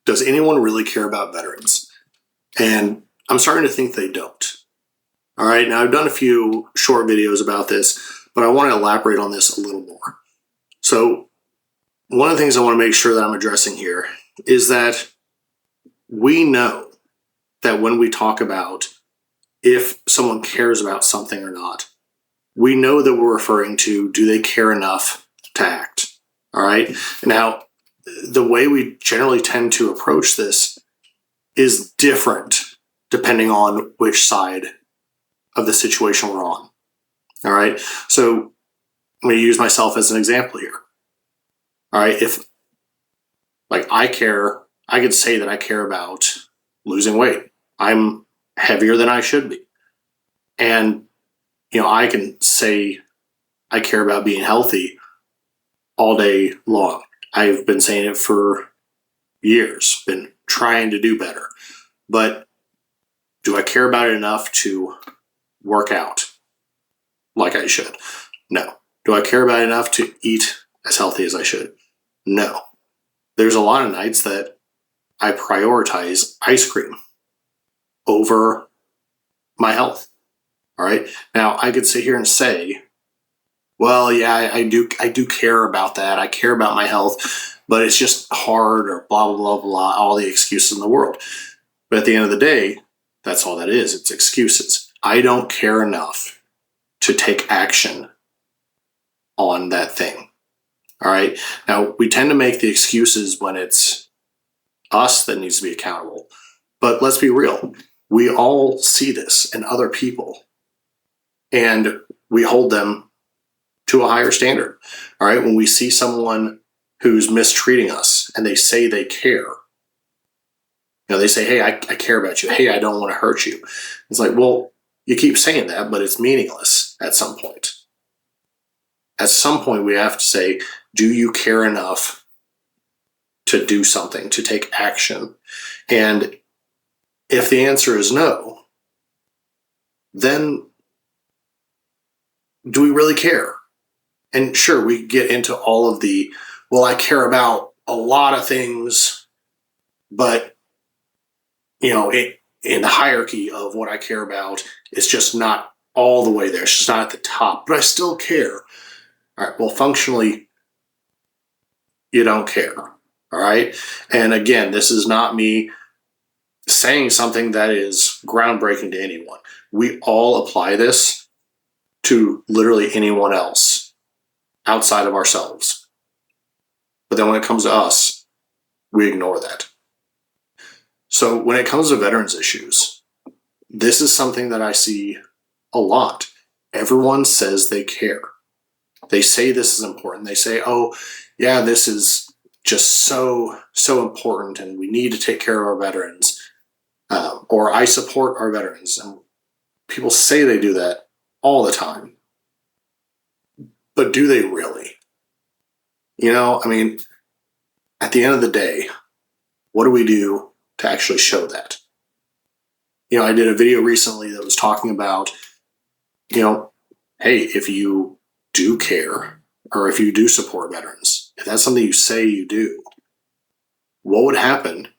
does anyone really care about veterans? And I'm starting to think they don't. All right, now I've done a few short videos about this, but I want to elaborate on this a little more. So one of the things I want to make sure that I'm addressing here is that we know that when we talk about if someone cares about something or not, we know that we're referring to, do they care enough to act? All right. Now, the way we generally tend to approach this is different depending on which side of the situation we're on. All right. So I'm going to use myself as an example here. All right. If I could say that I care about losing weight. I'm heavier than I should be. And, I can say I care about being healthy all day long. I've been saying it for years, been trying to do better. But do I care about it enough to work out like I should? No. Do I care about it enough to eat as healthy as I should? No. There's a lot of nights that I prioritize ice cream over my health. All right. Now I could sit here and say, well, yeah, I do care about that. I care about my health, but it's just hard or blah, blah, blah, blah, all the excuses in the world. But at the end of the day, that's all that is. It's excuses. I don't care enough to take action on that thing. All right. Now we tend to make the excuses when it's us that needs to be accountable. But let's be real. We all see this in other people, and we hold them to a higher standard. All right. When we see someone who's mistreating us and they say they care, they say, hey, I care about you. Hey, I don't want to hurt you. It's like, well, you keep saying that, but it's meaningless at some point. At some point, we have to say, do you care enough to do something, to take action? And if the answer is no, then do we really care? And sure, we get into all of the, well, I care about a lot of things, but, in the hierarchy of what I care about, it's just not all the way there. It's just not at the top, but I still care. All right, well, functionally, you don't care. All right. And again, this is not me saying something that is groundbreaking to anyone. We all apply this to literally anyone else outside of ourselves. But then when it comes to us, we ignore that. So when it comes to veterans issues, this is something that I see a lot. Everyone says they care. They say this is important. They say, oh, yeah, this is just so important and we need to take care of our veterans. Or I support our veterans. And people say they do that all the time. But do they really? At the end of the day, what do we do to actually show that? I did a video recently that was talking about, hey, if you do care or if you do support veterans, if that's something you say you do, what would happen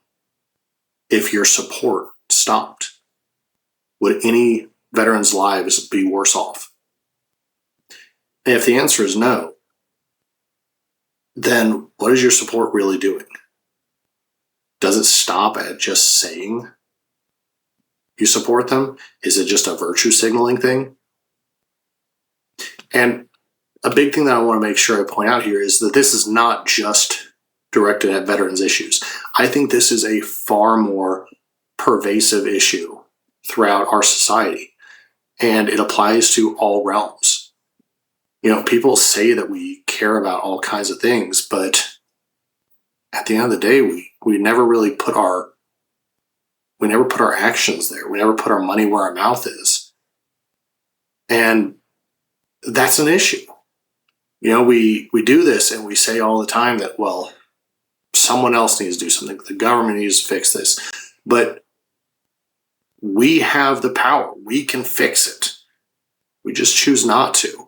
if your support stopped? Would any veterans' lives be worse off? And if the answer is no, then what is your support really doing? Does it stop at just saying you support them? Is it just a virtue signaling thing? And a big thing that I want to make sure I point out here is that this is not just directed at veterans issues. I think this is a far more pervasive issue throughout our society, and it applies to all realms. People say that we care about all kinds of things, but at the end of the day, we never really put our actions there. We never put our money where our mouth is. And that's an issue. We do this and we say all the time that, well, someone else needs to do something. The government needs to fix this. But we have the power. We can fix it. We just choose not to.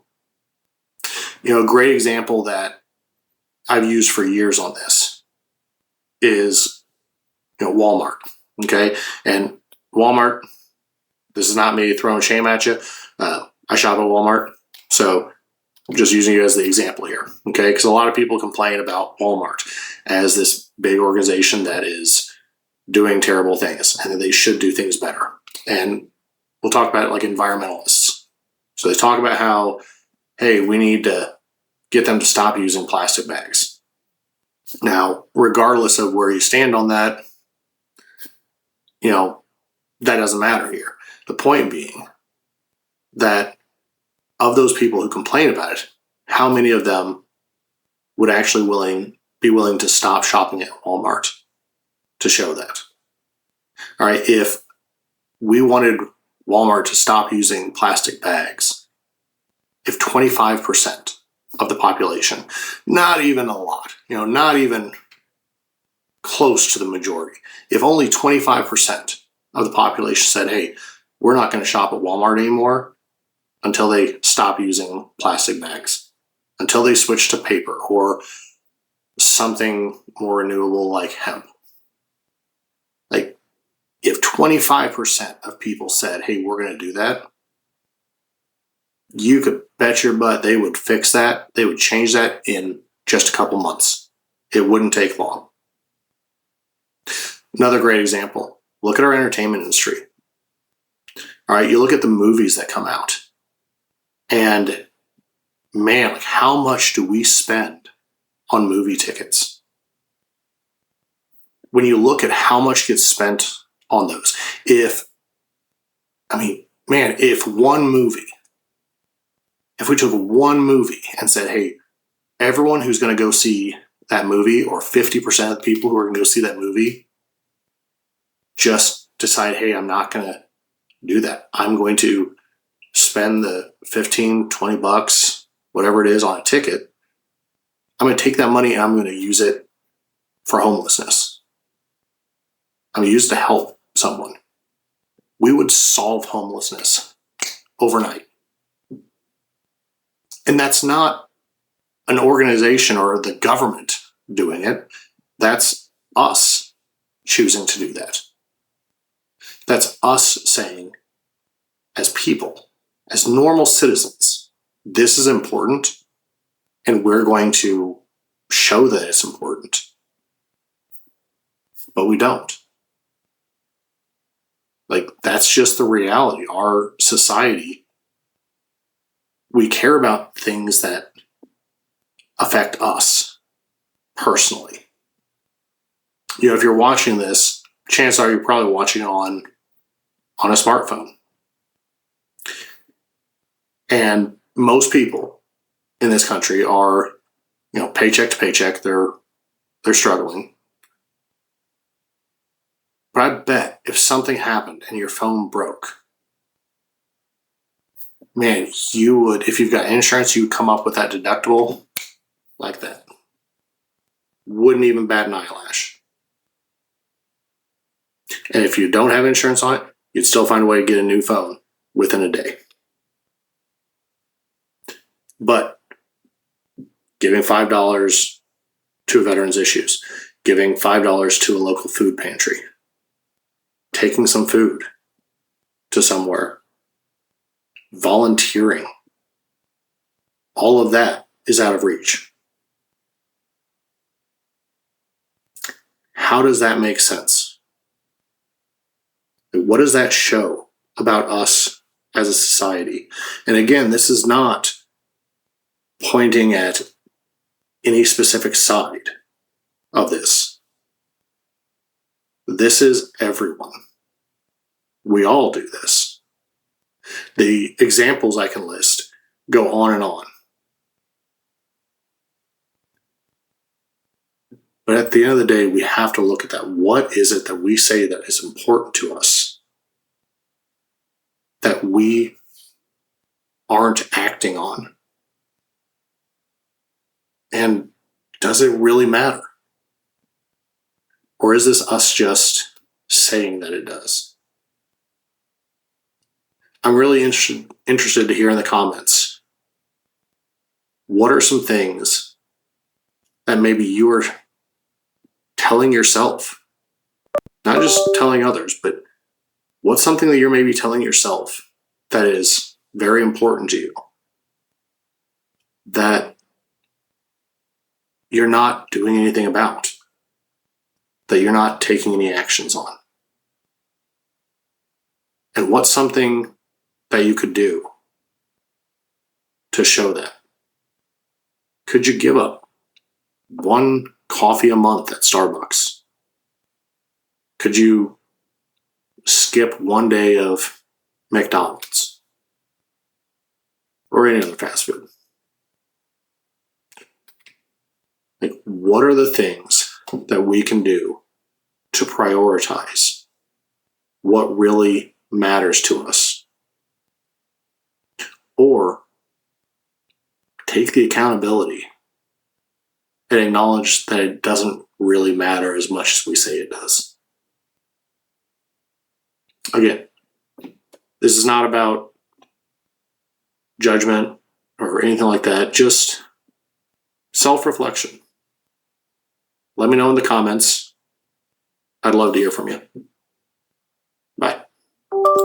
A great example that I've used for years on this is Walmart. Okay. And Walmart, this is not me throwing shame at you. I shop at Walmart. So I'm just using you as the example here. Okay. Because a lot of people complain about Walmart as this big organization that is doing terrible things and that they should do things better. And we'll talk about it like environmentalists. So they talk about how, hey, we need to get them to stop using plastic bags. Now, regardless of where you stand on that, that doesn't matter here. The point being that of those people who complain about it, how many of them would actually be willing to stop shopping at Walmart to show that? All right, if we wanted Walmart to stop using plastic bags, if 25% of the population, not even a lot, not even close to the majority, if only 25% of the population said, hey, we're not going to shop at Walmart anymore until they stop using plastic bags, until they switch to paper or something more renewable like hemp. Like, if 25% of people said, hey, we're going to do that, you could bet your butt they would fix that. They would change that in just a couple months. It wouldn't take long. Another great example, look at our entertainment industry. All right, you look at the movies that come out, and man, like, how much do we spend on movie tickets? When you look at how much gets spent on those, if we took one movie and said, hey, everyone who's going to go see that movie, or 50% of the people who are going to go see that movie, just decide, hey, I'm not going to do that. I'm going to spend the 15, 20 bucks, whatever it is, on a ticket. I'm going to take that money and I'm going to use it for homelessness. I'm going to use it to help someone. We would solve homelessness overnight. And that's not an organization or the government doing it. That's us choosing to do that. That's us saying, as people, as normal citizens, this is important, and we're going to show that it's important. But we don't. Like, that's just the reality. Our society, we care about things that affect us personally. If you're watching this, chances are you're probably watching on a smartphone. And most people in this country are, paycheck to paycheck. They're struggling. But I bet if something happened and your phone broke, man, you would, if you've got insurance, you would come up with that deductible like that. Wouldn't even bat an eyelash. And if you don't have insurance on it, you'd still find a way to get a new phone within a day. But giving $5 to a Veterans Issues, giving $5 to a local food pantry, taking some food to somewhere, volunteering, all of that is out of reach. How does that make sense? What does that show about us as a society? And again, this is not pointing at any specific side of this. This is everyone. We all do this. The examples I can list go on and on. But at the end of the day, we have to look at that. What is it that we say that is important to us that we aren't acting on? And does it really matter? Or is this us just saying that it does? I'm really interested to hear in the comments. What are some things that maybe you are telling yourself Not just telling others, but what's something that you're maybe telling yourself that is very important to you, that you're not doing anything about, that you're not taking any actions on? And what's something that you could do to show that? Could you give up one coffee a month at Starbucks? Could you skip one day of McDonald's or any other fast food? Like, what are the things that we can do to prioritize what really matters to us? Or take the accountability and acknowledge that it doesn't really matter as much as we say it does. Again, this is not about judgment or anything like that, just self-reflection. Let me know in the comments. I'd love to hear from you.